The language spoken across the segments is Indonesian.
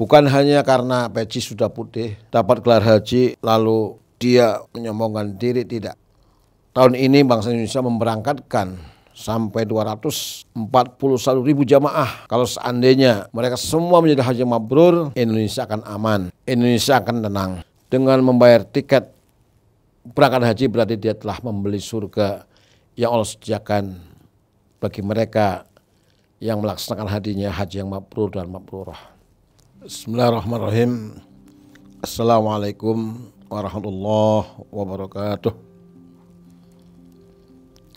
Bukan hanya karena peci sudah putih, dapat gelar haji, lalu dia menyombongkan diri, tidak. Tahun ini bangsa Indonesia memberangkatkan sampai 241.000 jamaah. Kalau seandainya mereka semua menjadi haji mabrur, Indonesia akan aman, Indonesia akan tenang. Dengan membayar tiket berangkat haji berarti dia telah membeli surga yang Allah sediakan bagi mereka yang melaksanakan haji yang mabrur dan mabrurah. Bismillahirrahmanirrahim. Assalamualaikum warahmatullahi wabarakatuh.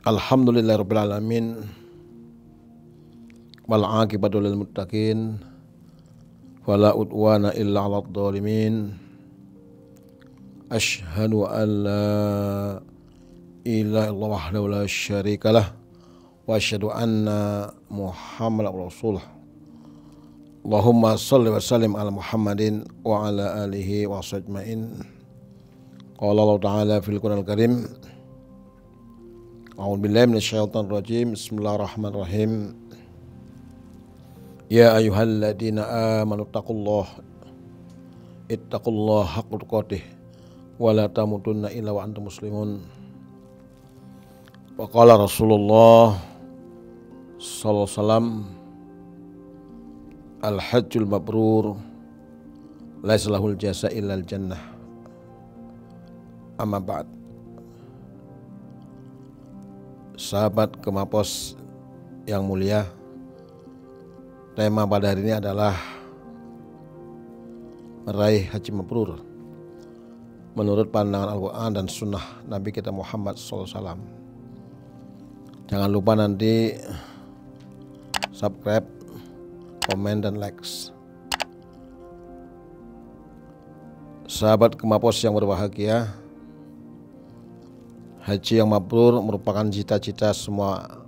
Alhamdulillahirabbil alamin. Wal aqibatu lil muttaqin. Wala udwana illa 'alal dzalimin. Asyhadu an la ilaha illallah wahdahu la syarikalah wa asyhadu anna Muhammadar rasulullah. Allahumma shalli wa sallim ala Muhammadin wa ala alihi wa sahbihi. Qala Allah Ta'ala fil Qur'anil Karim. A'udzu billahi minasyaitonir rajim. Bismillahirrahmanirrahim. Ya ayyuhalladzina amanu ittaqullaha haqqa tuqatih wa la tamutunna illa wa antum muslimun. Wa qala Rasulullah sallallahu alaihi wasallam, al-hajjul mabrur laisa lahul jasa illal jannah. Amma ba'd. Sahabat Kemapos yang mulia, tema pada hari ini adalah meraih haji mabrur menurut pandangan Al-Quran dan Sunnah Nabi kita Muhammad SAW. Jangan lupa nanti subscribe, komen, dan likes. Sahabat Kemapos yang berbahagia, haji yang mabrur merupakan cita-cita semua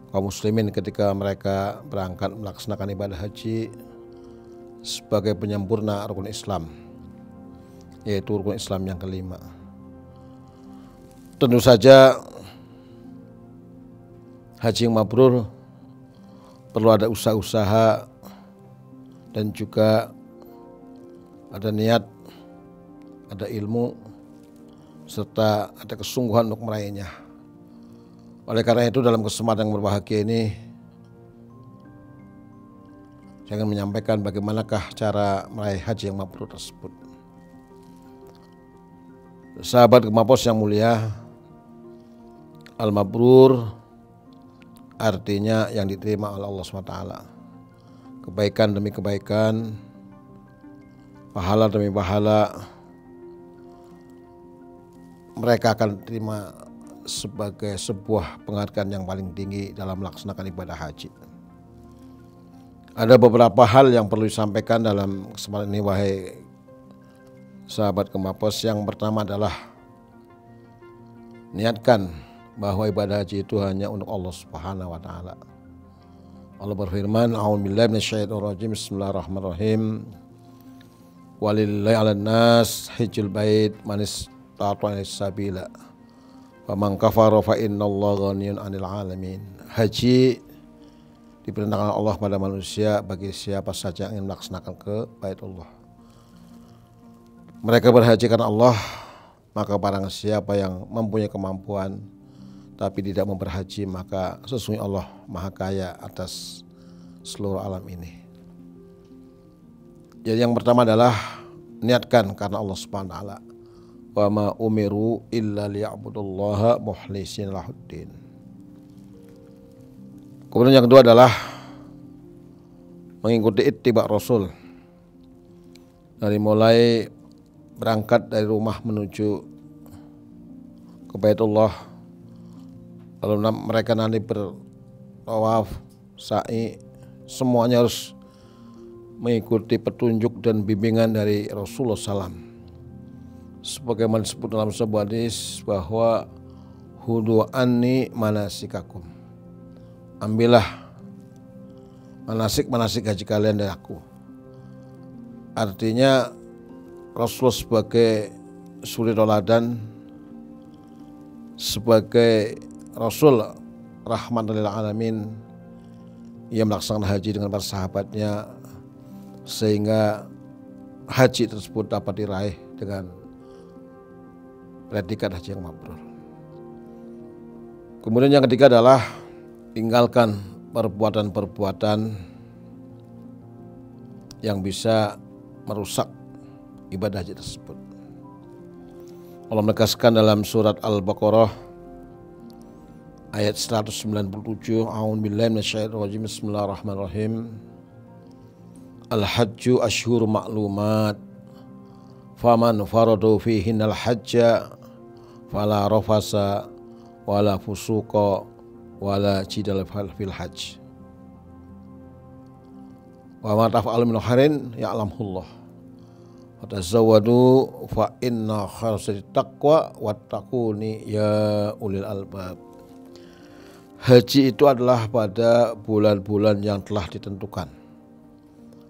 kaum muslimin ketika mereka berangkat melaksanakan ibadah haji sebagai penyempurna rukun Islam, yaitu rukun Islam yang kelima. Tentu saja haji yang mabrur perlu ada usaha-usaha dan juga ada niat, ada ilmu, serta ada kesungguhan untuk meraihnya. Oleh karena itu dalam kesempatan yang berbahagia ini saya ingin menyampaikan bagaimanakah cara meraih haji yang mabrur tersebut. Sahabat Kemapos yang mulia, al-mabrur artinya yang diterima oleh Allah SWT. Kebaikan demi kebaikan, pahala demi pahala, mereka akan terima sebagai sebuah penghargaan yang paling tinggi dalam melaksanakan ibadah haji. Ada beberapa hal yang perlu disampaikan dalam kesempatan ini, wahai sahabat Kemapos. Yang pertama adalah niatkan bahwa ibadah haji itu hanya untuk Allah Subhanahu wa Ta'ala. Allah berfirman, a'udzubillahi minasyaitonir rajim, bismillahirrahmanirrahim. Walillahi 'alan nas hajjul bait man istata'a ilaihi sabila wa man kafara fa innallaha ghaniyyun 'anil 'alamin. Haji diperintahkan Allah pada manusia bagi siapa saja yang ingin melaksanakan ke Baitullah. Mereka berhaji karena Allah, maka barang siapa yang mempunyai kemampuan tapi tidak mau berhaji, maka sesungguhnya Allah Maha Kaya atas seluruh alam ini. Jadi yang pertama adalah niatkan karena Allah Subhanahu wa Ta'ala. Wa ma umiru illa liya'budullaha mukhlishin lahuddin. Kemudian yang kedua adalah mengikuti ittiba Rasul. Dari mulai berangkat dari rumah menuju ke Baitullah, lalu mereka nanti bertawaf, sa'i, semuanya harus mengikuti petunjuk dan bimbingan dari Rasulullah SAW. Sebagaimana disebut dalam sebuah hadis bahwa hudu anni manasikakum, ambillah manasik haji kalian dari aku. Artinya Rasulullah sebagai suri toladan, sebagai Rasul rahmatan lil alamin, ia melaksanakan haji dengan para sahabatnya sehingga haji tersebut dapat diraih dengan predikat haji yang mabrur. Kemudian yang ketiga adalah tinggalkan perbuatan-perbuatan yang bisa merusak ibadah haji tersebut. Allah menegaskan dalam surat Al-Baqarah ayat 197, A'udzubillahi minasyaitonir rajim, Bismillahirrahmanirrahim. Al-hajju asyhurun ma'lumat, faman faradu fihinnal hajja fala rafasa wala fusuqa wala jidala fil hajj. Wa ma taf'alu min khairin ya'lamullah. Fatazawwadu fa inna khairat taqwa wattaquni ya ulil albab. Haji itu adalah pada bulan-bulan yang telah ditentukan.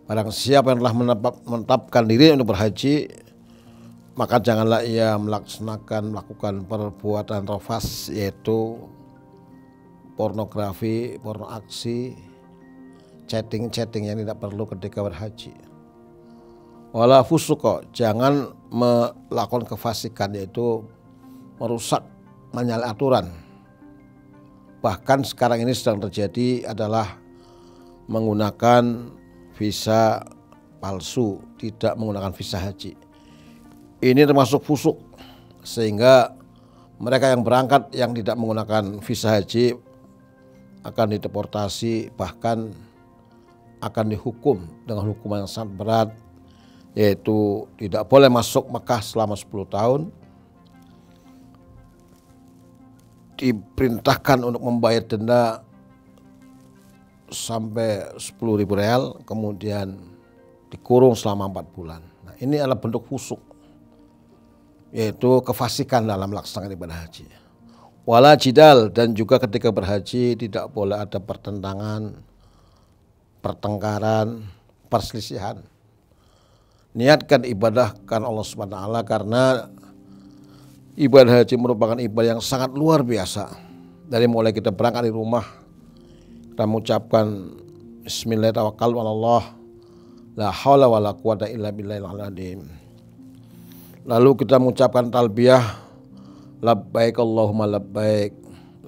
Barang siapa yang telah menetapkan diri untuk berhaji, maka janganlah ia melakukan perbuatan rafas, yaitu pornografi, porno aksi, chatting yang tidak perlu ketika berhaji. Wala fusuqa, jangan melakukan kefasikan, yaitu merusak, menyalahi aturan. Bahkan sekarang ini sedang terjadi adalah menggunakan visa palsu, tidak menggunakan visa haji. Ini termasuk fusuk, sehingga mereka yang berangkat yang tidak menggunakan visa haji akan dideportasi, bahkan akan dihukum dengan hukuman yang sangat berat, yaitu tidak boleh masuk Mekah selama 10 tahun, diperintahkan untuk membayar denda sampai 10.000 real, kemudian dikurung selama 4 bulan. Nah, ini adalah bentuk fusuk, yaitu kefasikan dalam melaksanakan ibadah haji. Wala jidal, dan juga ketika berhaji tidak boleh ada pertentangan, pertengkaran, perselisihan. Niatkan ibadah karena Allah Subhanahu wa taala, karena ibadah haji merupakan ibadah yang sangat luar biasa. Dari mulai kita berangkat di rumah, kita mengucapkan Bismillahirrahmanirrahim, la haula wala quwata illa billahil azim. Lalu kita mengucapkan talbiyah, labbaik Allahumma labbaik,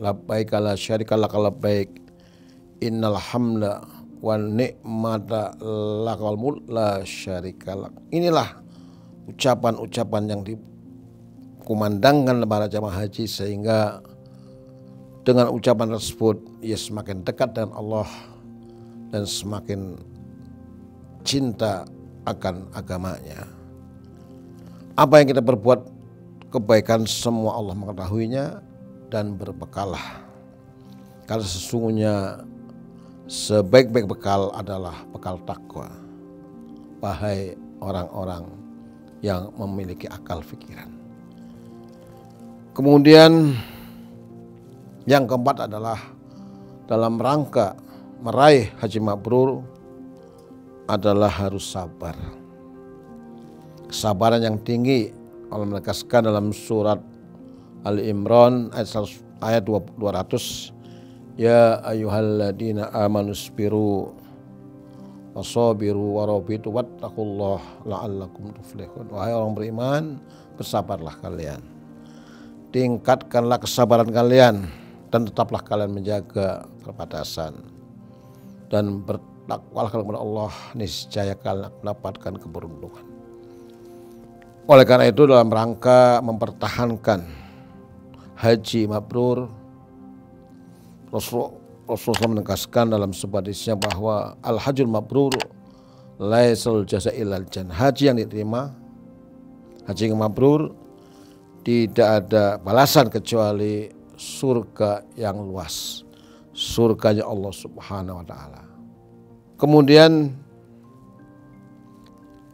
labbaik la syarika lak labbaik, innal hamda wan ni'mata lakal mulk la syarika lak. Inilah ucapan-ucapan yang dikumandangkan para jamaah haji, sehingga dengan ucapan tersebut ia semakin dekat dengan Allah dan semakin cinta akan agamanya. Apa yang kita berbuat kebaikan semua Allah mengetahuinya, dan berbekallah, karena sesungguhnya sebaik-baik bekal adalah bekal takwa, wahai orang-orang yang memiliki akal pikiran. Kemudian yang keempat adalah dalam rangka meraih haji mabrur adalah harus sabar. Kesabaran yang tinggi. Allah menegaskan dalam surat Ali Imran ayat 200, ya ayyuhalladzina amanu sabiru wasabiru warabitu wattaqullaha la'allakum tuflihun. Wahai orang beriman, bersabarlah kalian, tingkatkanlah kesabaran kalian, dan tetaplah kalian menjaga perbatasan, dan bertakwalah kepada Allah, niscaya kalian mendapatkan keberuntungan. Oleh karena itu, dalam rangka mempertahankan haji mabrur, Rasulullah menegaskan dalam sebuah hadisnya bahwa al-hajjul mabrur laisal jaza illal jannah. Haji yang diterima, haji yang mabrur, tidak ada balasan kecuali surga yang luas, surganya Allah Subhanahu wa taala. Kemudian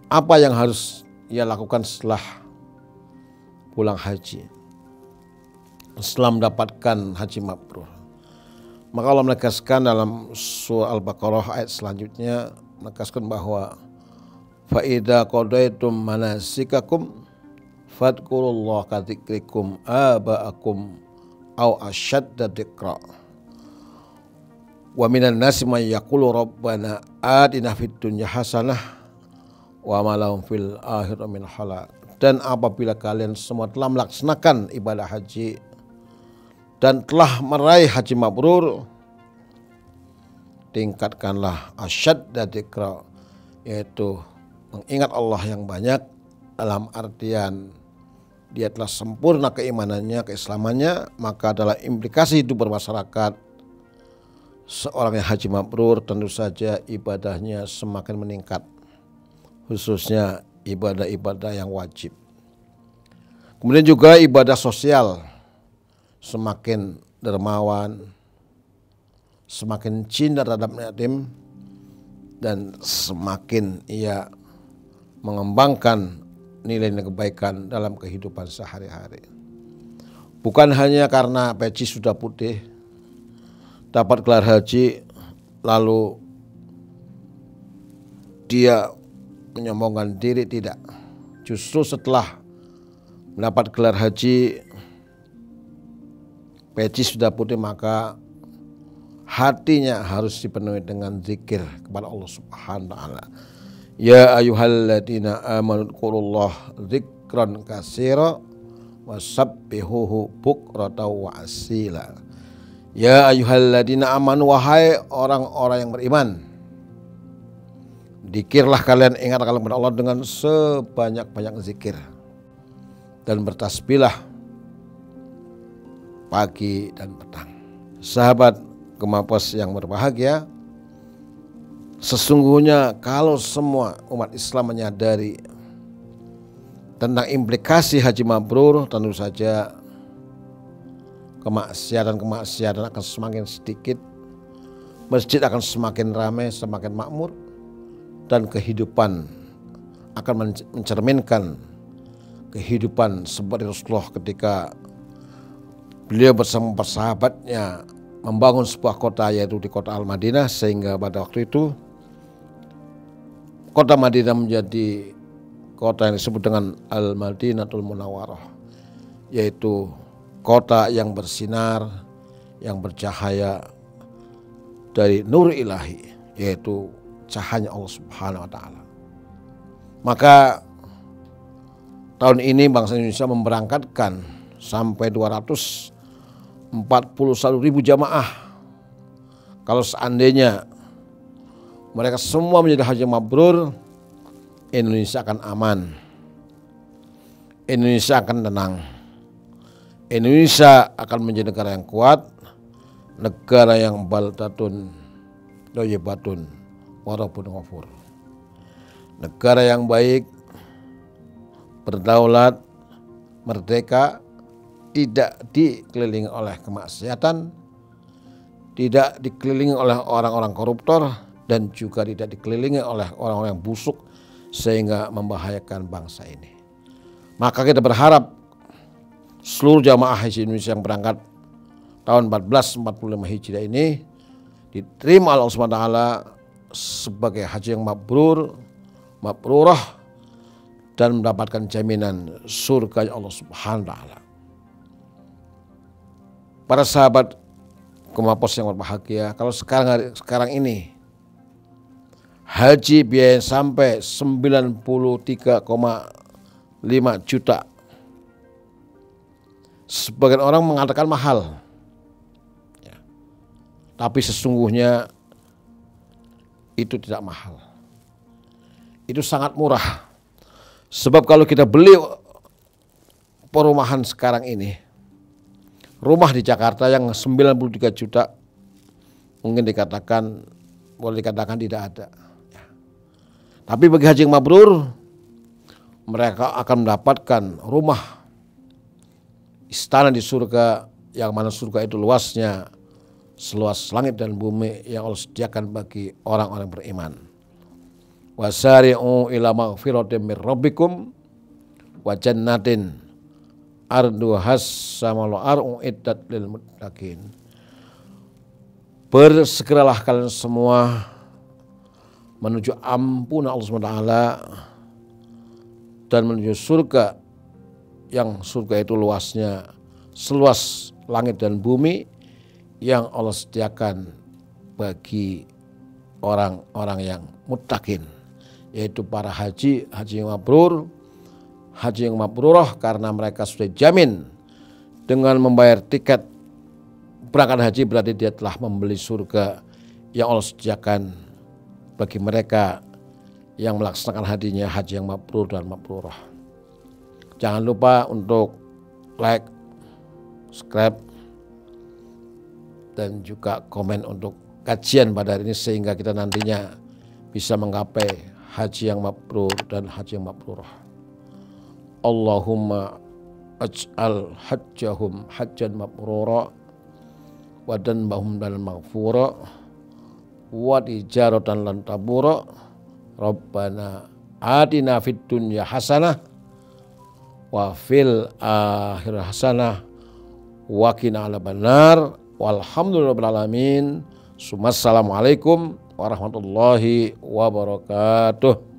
apa yang harus ia lakukan setelah pulang haji, setelah mendapatkan haji mabrur? Maka Allah menegaskan dalam surah Al-Baqarah ayat selanjutnya, menegaskan bahwa fa idza qadaitum manasikakum fadhkurullaha ka dzikrikum aba'akum aw asyadda dzikra wa minan nasi may yaqulu rabbana atina fid dunya hasanah wa ma lahum fil akhirati min khalaq. Dan apabila kalian semua telah melaksanakan ibadah haji dan telah meraih haji mabrur, tingkatkanlah asyadda dzikra, yaitu mengingat Allah yang banyak, dalam artian dia telah sempurna keimanannya, keislamannya, maka adalah implikasi hidup bermasyarakat. Seorang yang haji mabrur tentu saja ibadahnya semakin meningkat, khususnya ibadah-ibadah yang wajib. Kemudian juga ibadah sosial, semakin dermawan, semakin cinta terhadap yatim, dan semakin ia mengembangkan nilai-nilai kebaikan dalam kehidupan sehari-hari. Bukan hanya karena peci sudah putih, dapat gelar haji, lalu dia menyombongkan diri, tidak. Justru setelah mendapat gelar haji, peci sudah putih, maka hatinya harus dipenuhi dengan zikir kepada Allah Subhanahu wa taala. Ya ayyuhalladzina amanu dzkurullaha dzikran katsira wasabbihuhu bukratan wa asila. Ya ayyuhalladzina amanu, wahai orang-orang yang beriman, zikirlah kalian, ingat kalian kepada Allah dengan sebanyak-banyak zikir, dan bertasbihlah pagi dan petang. Sahabat Kemapos yang berbahagia, sesungguhnya kalau semua umat Islam menyadari tentang implikasi haji mabrur, tentu saja kemaksiatan akan semakin sedikit, masjid akan semakin ramai, semakin makmur, dan kehidupan akan mencerminkan kehidupan seperti Rasulullah ketika beliau bersama sahabatnya membangun sebuah kota, yaitu di kota Al-Madinah, sehingga pada waktu itu kota Madinah menjadi kota yang disebut dengan Al-Madinatul Munawwarah, yaitu kota yang bersinar, yang bercahaya dari nur ilahi, yaitu cahaya Allah Subhanahu wa taala. Maka tahun ini bangsa Indonesia memberangkatkan sampai 241.000 jamaah. Kalau seandainya mereka semua menjadi haji mabrur, Indonesia akan aman, Indonesia akan tenang, Indonesia akan menjadi negara yang kuat, negara yang baldatun thayyibatun wa rabbun ghafur, negara yang baik, berdaulat, merdeka, tidak dikelilingi oleh kemaksiatan, tidak dikelilingi oleh orang-orang koruptor, dan juga tidak dikelilingi oleh orang-orang yang busuk sehingga membahayakan bangsa ini. Maka kita berharap seluruh jamaah haji Indonesia yang berangkat tahun 1445 Hijriah ini diterima Allah SWT sebagai haji yang mabrurah, dan mendapatkan jaminan surga Allah Subhanahu wa taala. Para sahabat Kemapos yang berbahagia, kalau sekarang ini haji biaya sampai 93,5 juta. Sebagian orang mengatakan mahal, ya, tapi sesungguhnya itu tidak mahal. Itu sangat murah. Sebab kalau kita beli perumahan sekarang ini, rumah di Jakarta yang 93 juta, mungkin boleh dikatakan tidak ada. Ya. Tapi bagi haji yang mabrur, mereka akan mendapatkan rumah istana di surga, yang mana surga itu luasnya seluas langit dan bumi, yang Allah sediakan bagi orang-orang beriman. Wasari'u ila maghfiratin mir rabbikum wa jannatin arduhas samalu ar'u iddat lil muttaqin. Bersegeralah kalian semua menuju ampunan Allah SWT dan menuju surga, yang surga itu luasnya seluas langit dan bumi, yang Allah sediakan bagi orang-orang yang muttaqin, yaitu para haji yang mabrur, haji yang mabrurah, karena mereka sudah jamin dengan membayar tiket berangkat haji berarti dia telah membeli surga yang Allah sediakan bagi mereka yang melaksanakan haji yang mabrur dan mabrurah. Jangan lupa untuk like, subscribe, dan juga komen untuk kajian pada hari ini sehingga kita nantinya bisa menggapai haji yang mabrur dan haji yang mabrurah. Allahumma aj'al hajjahum hajjan mabrura wa danbahum dan maghfura wa tijaratan lan tabura. Rabbana atina fid dunya hasanah wa fil akhirati hasanah wa qina adzabannar. Walhamdulillahirabbil alamin. Assalamualaikum warahmatullahi wabarakatuh.